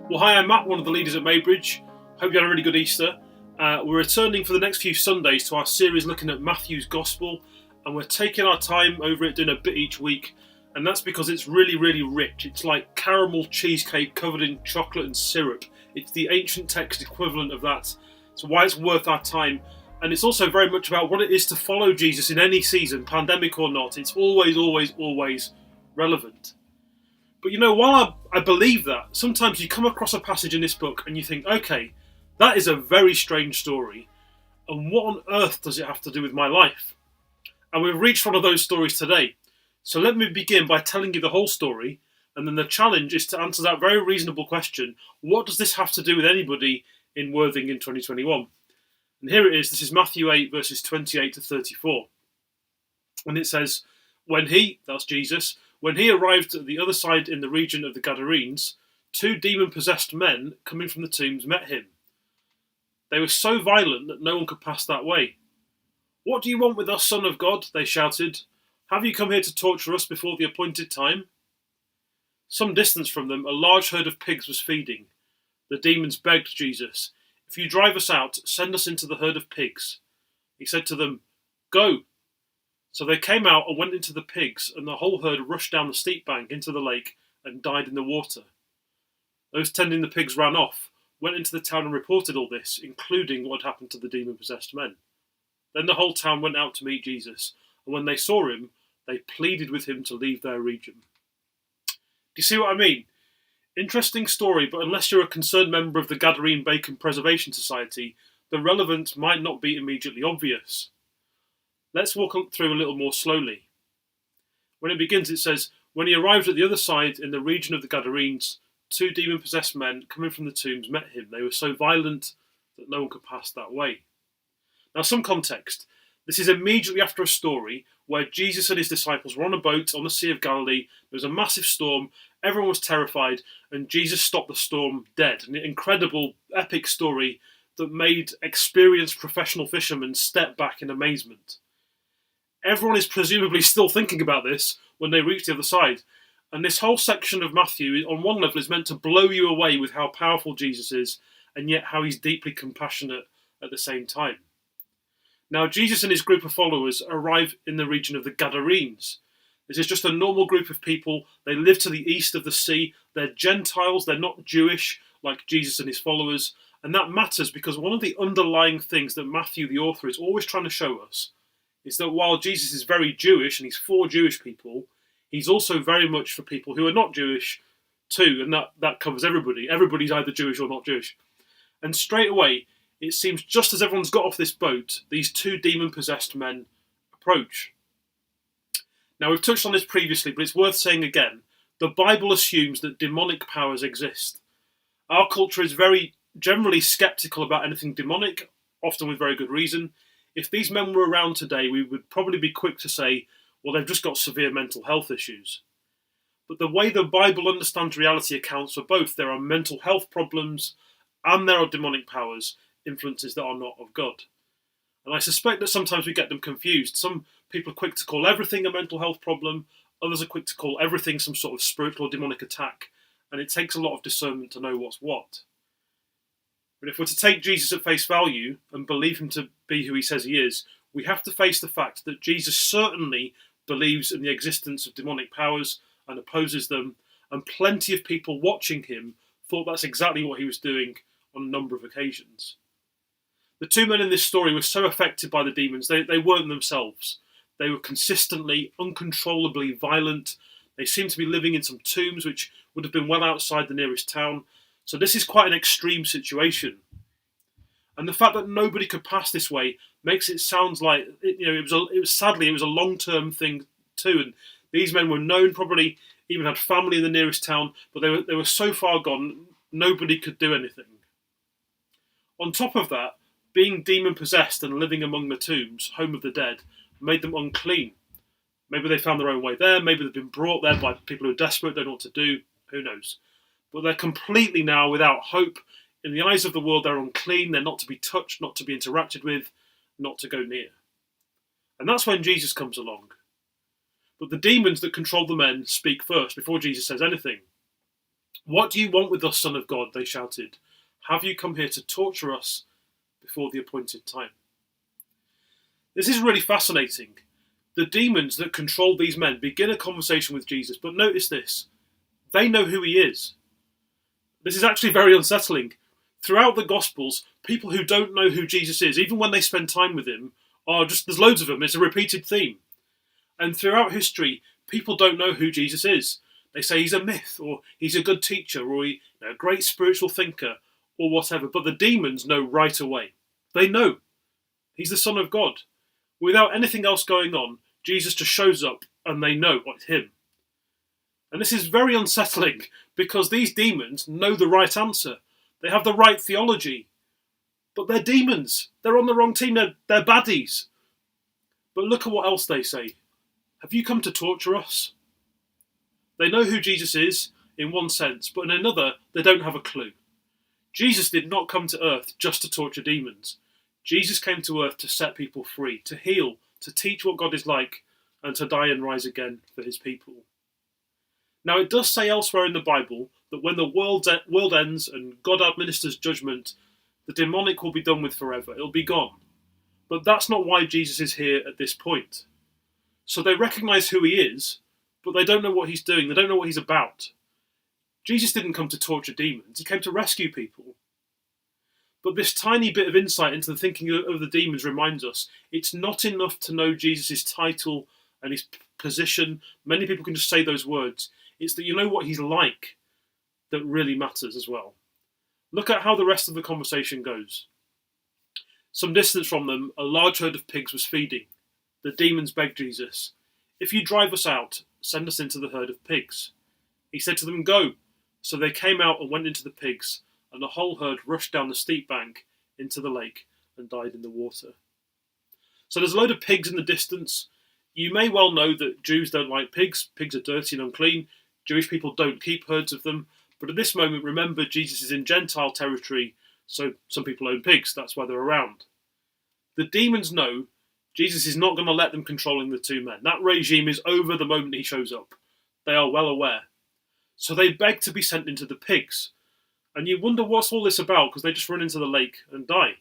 Well, hi, I'm Matt, one of the leaders at Maybridge. Hope you had a really good Easter. We're returning for the next few Sundays to our series looking at Matthew's Gospel, and we're taking our time over it, doing a bit each week, and that's because it's really, really rich. It's like caramel cheesecake covered in chocolate and syrup. It's the ancient text equivalent of that. So why it's worth our time. And it's also very much about what it is to follow Jesus in any season, pandemic or not. It's always, always, always relevant. But you know, while I believe that, sometimes you come across a passage in this book and you think, okay, that is a very strange story, and what on earth does it have to do with my life? And we've reached one of those stories today. So let me begin by telling you the whole story, and then the challenge is to answer that very reasonable question: what does this have to do with anybody in Worthing in 2021? And here it is. This is Matthew 8, verses 28 to 34. And it says, when he, that's Jesus, when he arrived at the other side in the region of the Gadarenes, 2 demon-possessed men coming from the tombs met him. They were so violent that no one could pass that way. "What do you want with us, Son of God?" they shouted. "Have you come here to torture us before the appointed time?" Some distance from them, a large herd of pigs was feeding. The demons begged Jesus, "If you drive us out, send us into the herd of pigs." He said to them, "Go." So they came out and went into the pigs, and the whole herd rushed down the steep bank into the lake and died in the water. Those tending the pigs ran off, went into the town and reported all this, including what had happened to the demon-possessed men. Then the whole town went out to meet Jesus, and when they saw him, they pleaded with him to leave their region. Do you see what I mean? Interesting story, but unless you're a concerned member of the Gadarene Bacon Preservation Society, the relevance might not be immediately obvious. Let's walk through a little more slowly. When it begins, it says, when he arrived at the other side in the region of the Gadarenes, 2 demon-possessed men coming from the tombs met him. They were so violent that no one could pass that way. Now, some context. This is immediately after a story where Jesus and his disciples were on a boat on the Sea of Galilee. There was a massive storm. Everyone was terrified, and Jesus stopped the storm dead. An incredible, epic story that made experienced professional fishermen step back in amazement. Everyone is presumably still thinking about this when they reach the other side. And this whole section of Matthew, on one level, is meant to blow you away with how powerful Jesus is, and yet how he's deeply compassionate at the same time. Now, Jesus and his group of followers arrive in the region of the Gadarenes. This is just a normal group of people. They live to the east of the sea. They're Gentiles. They're not Jewish like Jesus and his followers. And that matters because one of the underlying things that Matthew, the author, is always trying to show us is that while Jesus is very Jewish and he's for Jewish people, he's also very much for people who are not Jewish too, and that covers everybody. Everybody's either Jewish or not Jewish. And straight away, it seems just as everyone's got off this boat, these 2 demon-possessed men approach. Now, we've touched on this previously, but it's worth saying again. The Bible assumes that demonic powers exist. Our culture is very generally sceptical about anything demonic, often with very good reason. If these men were around today, we would probably be quick to say, well, they've just got severe mental health issues. But the way the Bible understands reality accounts for both. There are mental health problems and there are demonic powers, influences that are not of God. And I suspect that sometimes we get them confused. Some people are quick to call everything a mental health problem. Others are quick to call everything some sort of spiritual or demonic attack. And it takes a lot of discernment to know what's what. But if we're to take Jesus at face value and believe him to be who he says he is, we have to face the fact that Jesus certainly believes in the existence of demonic powers and opposes them, and plenty of people watching him thought that's exactly what he was doing on a number of occasions. The 2 men in this story were so affected by the demons, they weren't themselves. They were consistently, uncontrollably violent. They seemed to be living in some tombs which would have been well outside the nearest town. So this is quite an extreme situation. And the fact that nobody could pass this way makes it sound like it was a long-term thing too. And these men were known, probably even had family in the nearest town, but they were so far gone, nobody could do anything. On top of that, being demon-possessed and living among the tombs, home of the dead, made them unclean. Maybe they found their own way there. Maybe they've been brought there by people who are desperate, don't know what to do. Who knows? But they're completely now without hope. In the eyes of the world, they're unclean. They're not to be touched, not to be interacted with, not to go near. And that's when Jesus comes along. But the demons that control the men speak first, before Jesus says anything. "What do you want with us, Son of God?" they shouted. "Have you come here to torture us before the appointed time?" This is really fascinating. The demons that control these men begin a conversation with Jesus, but notice this: they know who he is. This is actually very unsettling. Throughout the Gospels, people who don't know who Jesus is, even when they spend time with him, there's loads of them. It's a repeated theme. And throughout history, people don't know who Jesus is. They say he's a myth, or he's a good teacher, or a great spiritual thinker, or whatever. But the demons know right away. They know he's the Son of God. Without anything else going on, Jesus just shows up, and they know it's him. And this is very unsettling, because these demons know the right answer. They have the right theology. But they're demons. They're on the wrong team. They're baddies. But look at what else they say. "Have you come to torture us?" They know who Jesus is, in one sense, but in another, they don't have a clue. Jesus did not come to earth just to torture demons. Jesus came to earth to set people free, to heal, to teach what God is like, and to die and rise again for his people. Now, it does say elsewhere in the Bible that when the world ends and God administers judgment, the demonic will be done with forever. It'll be gone. But that's not why Jesus is here at this point. So they recognize who he is, but they don't know what he's doing. They don't know what he's about. Jesus didn't come to torture demons. He came to rescue people. But this tiny bit of insight into the thinking of the demons reminds us it's not enough to know Jesus' title and his position. Many people can just say those words. It's that you know what he's like that really matters as well. Look at how the rest of the conversation goes. Some distance from them, a large herd of pigs was feeding. The demons begged Jesus, "If you drive us out, send us into the herd of pigs." He said to them, "Go." So they came out and went into the pigs, and the whole herd rushed down the steep bank into the lake and died in the water. So there's a load of pigs in the distance. You may well know that Jews don't like pigs. Pigs are dirty and unclean. Jewish people don't keep herds of them. But at this moment, remember, Jesus is in Gentile territory, so some people own pigs. That's why they're around. The demons know Jesus is not going to let them controlling the two men. That regime is over the moment he shows up. They are well aware. So they beg to be sent into the pigs. And you wonder what's all this about, because they just run into the lake and die.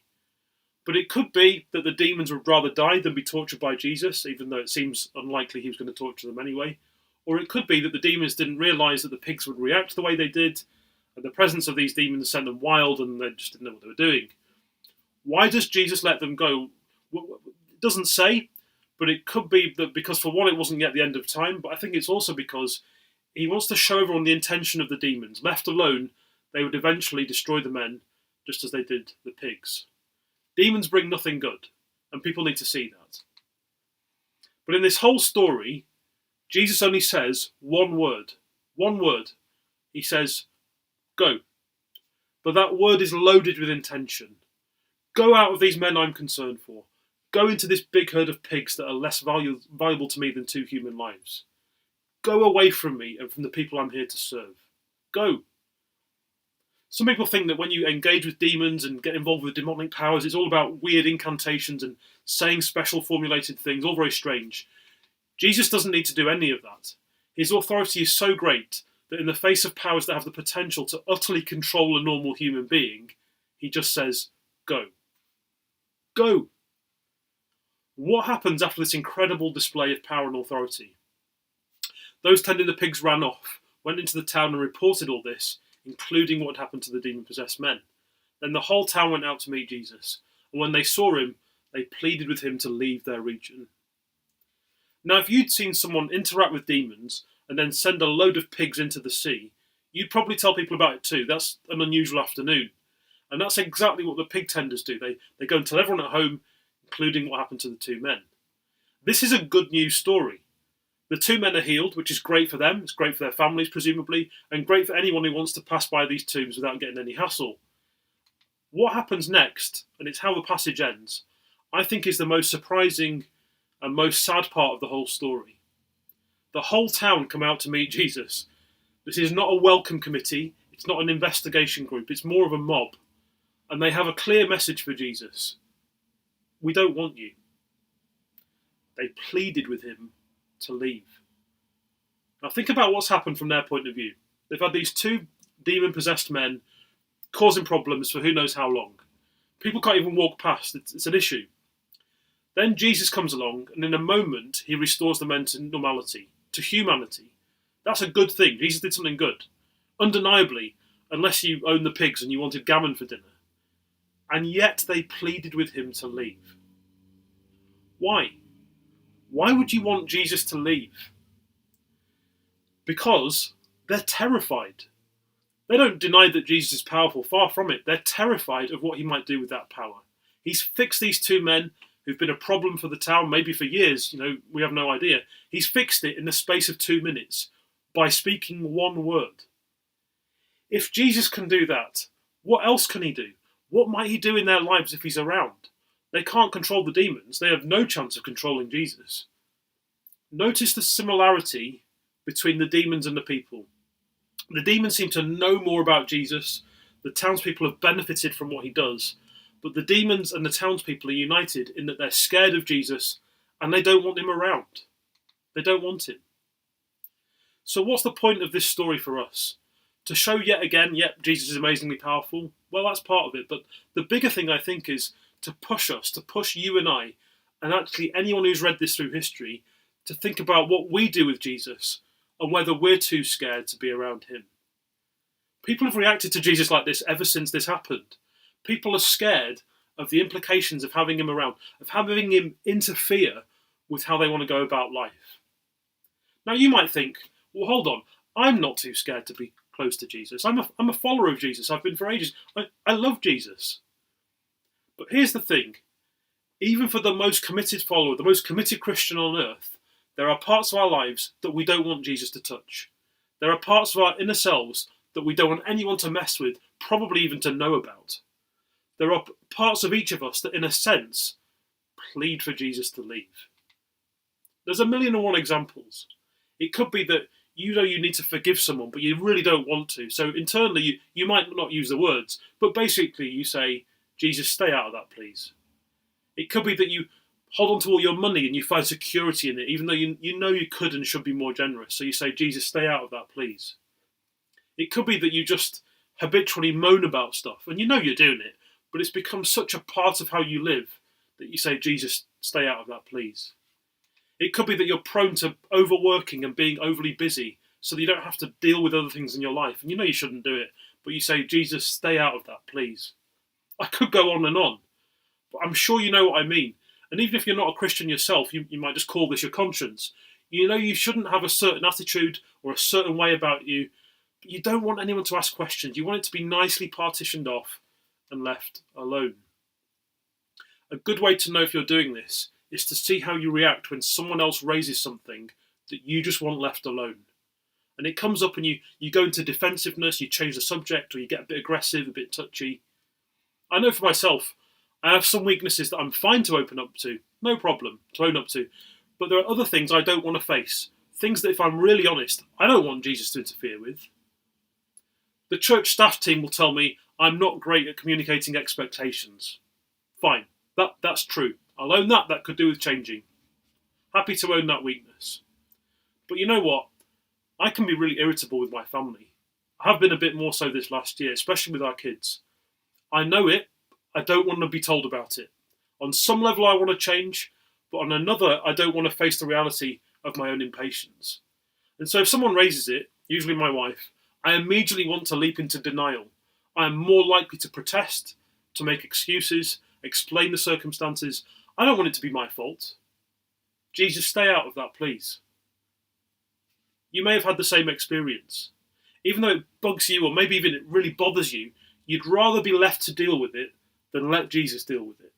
But it could be that the demons would rather die than be tortured by Jesus, even though it seems unlikely he was going to torture them anyway. Or it could be that the demons didn't realise that the pigs would react the way they did, and the presence of these demons sent them wild and they just didn't know what they were doing. Why does Jesus let them go? It doesn't say, but it could be that because for one, it wasn't yet the end of time, but I think it's also because he wants to show everyone the intention of the demons. Left alone, they would eventually destroy the men, just as they did the pigs. Demons bring nothing good, and people need to see that. But in this whole story, Jesus only says one word. One word. He says, "Go." But that word is loaded with intention. Go out of these men I'm concerned for. Go into this big herd of pigs that are less valuable to me than 2 human lives. Go away from me and from the people I'm here to serve. Go. Some people think that when you engage with demons and get involved with demonic powers, it's all about weird incantations and saying special formulated things, all very strange. Jesus doesn't need to do any of that. His authority is so great that in the face of powers that have the potential to utterly control a normal human being, he just says, "Go." Go. What happens after this incredible display of power and authority? Those tending the pigs ran off, went into the town and reported all this, including what had happened to the demon-possessed men. Then the whole town went out to meet Jesus, and when they saw him, they pleaded with him to leave their region. Now, if you'd seen someone interact with demons and then send a load of pigs into the sea, you'd probably tell people about it too. That's an unusual afternoon. And that's exactly what the pig tenders do. They go and tell everyone at home, including what happened to the 2 men. This is a good news story. The 2 men are healed, which is great for them. It's great for their families, presumably, and great for anyone who wants to pass by these tombs without getting any hassle. What happens next, and it's how the passage ends, I think is the most surprising and most sad part of the whole story. The whole town come out to meet Jesus. This is not a welcome committee. It's not an investigation group. It's more of a mob. And they have a clear message for Jesus. We don't want you. They pleaded with him to leave. Now think about what's happened from their point of view. They've had these 2 demon-possessed men, causing problems for who knows how long. People can't even walk past. It's an issue. Then Jesus comes along, and in a moment, he restores the men to normality, to humanity. That's a good thing. Jesus did something good. Undeniably, unless you own the pigs and you wanted gammon for dinner. And yet they pleaded with him to leave. Why? Why would you want Jesus to leave? Because they're terrified. They don't deny that Jesus is powerful, far from it. They're terrified of what he might do with that power. He's fixed these two men who've been a problem for the town, maybe for years, we have no idea. He's fixed it in the space of 2 minutes by speaking one word. If Jesus can do that, what else can he do? What might he do in their lives if he's around? They can't control the demons. They have no chance of controlling Jesus. Notice the similarity between the demons and the people. The demons seem to know more about Jesus. The townspeople have benefited from what he does. But the demons and the townspeople are united in that they're scared of Jesus and they don't want him around. They don't want him. So what's the point of this story for us? To show yet again, Jesus is amazingly powerful? Well, that's part of it. But the bigger thing, I think, is to push us, to push you and I, and actually anyone who's read this through history, to think about what we do with Jesus and whether we're too scared to be around him. People have reacted to Jesus like this ever since this happened. People are scared of the implications of having him around, of having him interfere with how they want to go about life. Now you might think, well, hold on, I'm not too scared to be close to Jesus. I'm a follower of Jesus. I've been for ages. I love Jesus. But here's the thing. Even for the most committed follower, the most committed Christian on earth, there are parts of our lives that we don't want Jesus to touch. There are parts of our inner selves that we don't want anyone to mess with, probably even to know about. There are parts of each of us that, in a sense, plead for Jesus to leave. There's 1,000,001 examples. It could be that you know you need to forgive someone, but you really don't want to. So internally, you might not use the words, but basically you say, Jesus, stay out of that, please. It could be that you hold on to all your money and you find security in it, even though you know you could and should be more generous. So you say, Jesus, stay out of that, please. It could be that you just habitually moan about stuff, and you know you're doing it, but it's become such a part of how you live that you say, Jesus, stay out of that, please. It could be that you're prone to overworking and being overly busy so that you don't have to deal with other things in your life. And you know you shouldn't do it, but you say, Jesus, stay out of that, please. I could go on, but I'm sure you know what I mean. And even if you're not a Christian yourself, you might just call this your conscience. You know you shouldn't have a certain attitude or a certain way about you, but you don't want anyone to ask questions. You want it to be nicely partitioned off and left alone. A good way to know if you're doing this is to see how you react when someone else raises something that you just want left alone. And it comes up and you go into defensiveness, you change the subject, or you get a bit aggressive, a bit touchy. I know for myself, I have some weaknesses that I'm fine to open up to, no problem to own up to. But there are other things I don't want to face, things that if I'm really honest, I don't want Jesus to interfere with. The church staff team will tell me I'm not great at communicating expectations. Fine, that's true. I'll own that could do with changing. Happy to own that weakness. But you know what? I can be really irritable with my family. I have been a bit more so this last year, especially with our kids. I know it, I don't want to be told about it. On some level I want to change, but on another I don't want to face the reality of my own impatience. And so if someone raises it, usually my wife, I immediately want to leap into denial. I am more likely to protest, to make excuses, explain the circumstances. I don't want it to be my fault. Jesus, stay out of that, please. You may have had the same experience. Even though it bugs you, or maybe even it really bothers you, you'd rather be left to deal with it than let Jesus deal with it.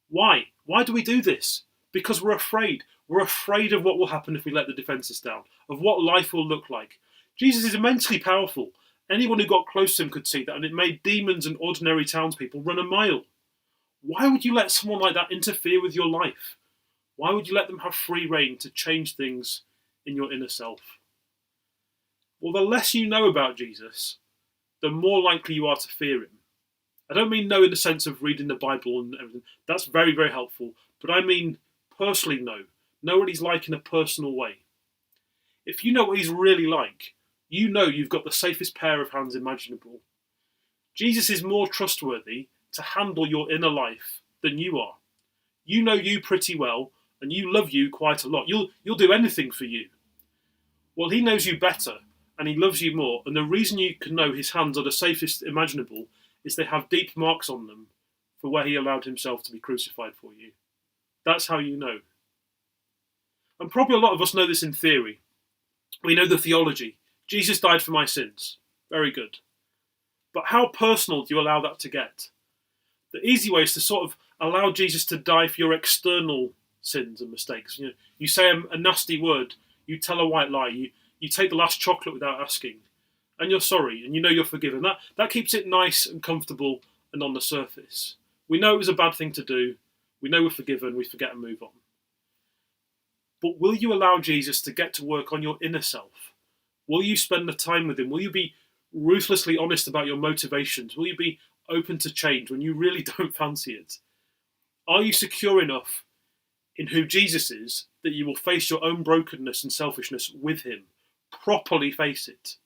Why? Why do we do this? Because we're afraid. We're afraid of what will happen if we let the defences down, of what life will look like. Jesus is immensely powerful. Anyone who got close to him could see that, and it made demons and ordinary townspeople run a mile. Why would you let someone like that interfere with your life? Why would you let them have free rein to change things in your inner self? Well, the less you know about Jesus, the more likely you are to fear him. I don't mean know in the sense of reading the Bible and everything. That's very, very helpful. But I mean personally know. Know what he's like in a personal way. If you know what he's really like, You know you've got the safest pair of hands imaginable. Jesus is more trustworthy to handle your inner life than you are. You know you pretty well, and you love you quite a lot. You'll do anything for you. Well, he knows you better, and he loves you more, and the reason you can know his hands are the safest imaginable is they have deep marks on them for where he allowed himself to be crucified for you. That's how you know. And probably a lot of us know this in theory. We know the theology. Jesus died for my sins. Very good. But how personal do you allow that to get? The easy way is to sort of allow Jesus to die for your external sins and mistakes. You say a nasty word, you tell a white lie, you take the last chocolate without asking, and you're sorry, and you know you're forgiven. That keeps it nice and comfortable and on the surface. We know it was a bad thing to do. We know we're forgiven. We forget and move on. But will you allow Jesus to get to work on your inner self? Will you spend the time with him? Will you be ruthlessly honest about your motivations? Will you be open to change when you really don't fancy it? Are you secure enough in who Jesus is that you will face your own brokenness and selfishness with him? Properly face it.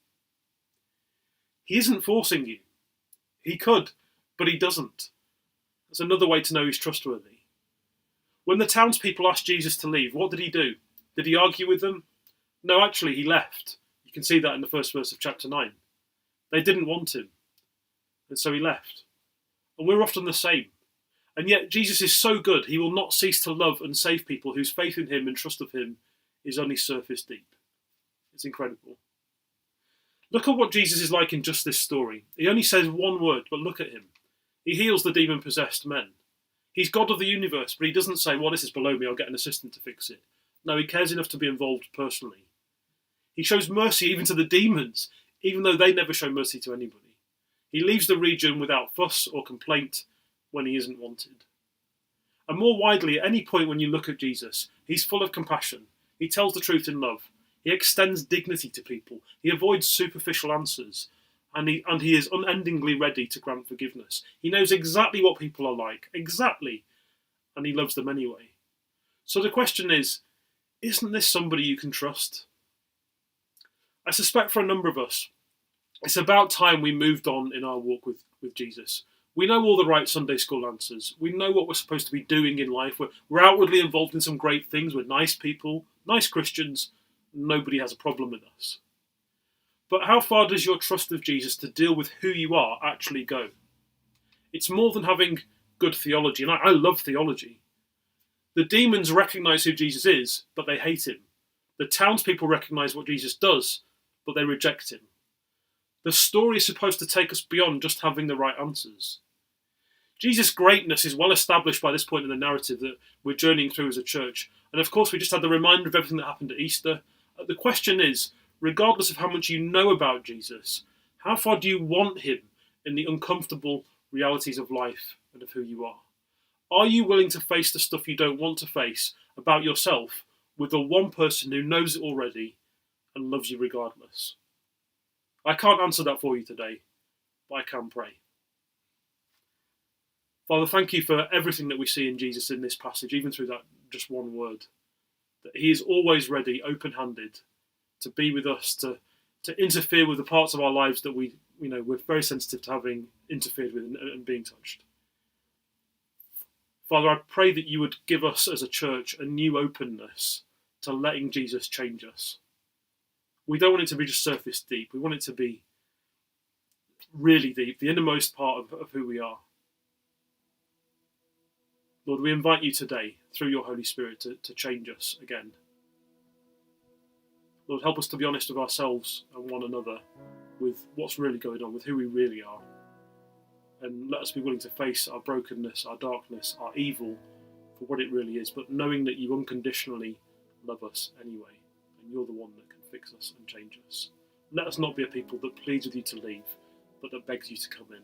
He isn't forcing you. He could, but he doesn't. That's another way to know he's trustworthy. When the townspeople asked Jesus to leave, what did he do? Did he argue with them? No, actually, he left. You can see that in the first verse of chapter 9. They didn't want him, and so he left. And we're often the same. And yet Jesus is so good, he will not cease to love and save people whose faith in him and trust of him is only surface deep. It's incredible. Look at what Jesus is like in just this story. He only says one word, but look at him. He heals the demon-possessed men. He's God of the universe, but he doesn't say, well, this is below me, I'll get an assistant to fix it. No, he cares enough to be involved personally. He shows mercy even to the demons, even though they never show mercy to anybody. He leaves the region without fuss or complaint when he isn't wanted. And more widely, at any point when you look at Jesus, he's full of compassion. He tells the truth in love. He extends dignity to people. He avoids superficial answers. And he is unendingly ready to grant forgiveness. He knows exactly what people are like. Exactly. And he loves them anyway. So the question is, isn't this somebody you can trust? I suspect for a number of us, it's about time we moved on in our walk with Jesus. We know all the right Sunday school answers. We know what we're supposed to be doing in life. We're outwardly involved in some great things. We're nice people, nice Christians. Nobody has a problem with us. But how far does your trust of Jesus to deal with who you are actually go? It's more than having good theology, and I love theology. The demons recognise who Jesus is, but they hate him. The townspeople recognise what Jesus does, but they reject him. The story is supposed to take us beyond just having the right answers. Jesus' greatness is well established by this point in the narrative that we're journeying through as a church. And of course, we just had the reminder of everything that happened at Easter. The question is, regardless of how much you know about Jesus, how far do you want him in the uncomfortable realities of life and of who you are? Are you willing to face the stuff you don't want to face about yourself with the one person who knows it already and loves you regardless? I can't answer that for you today, but I can pray. Father, thank you for everything that we see in Jesus in this passage, even through that just one word. That he is always ready, open-handed, to be with us, to interfere with the parts of our lives that we're very sensitive to having interfered with and being touched. Father, I pray that you would give us as a church a new openness to letting Jesus change us. We don't want it to be just surface deep. We want it to be really deep, the innermost part of who we are. Lord, we invite you today, through your Holy Spirit, to change us again. Lord, help us to be honest with ourselves and one another with what's really going on, with who we really are. And let us be willing to face our brokenness, our darkness, our evil for what it really is, but knowing that you unconditionally love us anyway, and you're the one that can fix us and change us. Let us not be a people that pleads with you to leave, but that begs you to come in.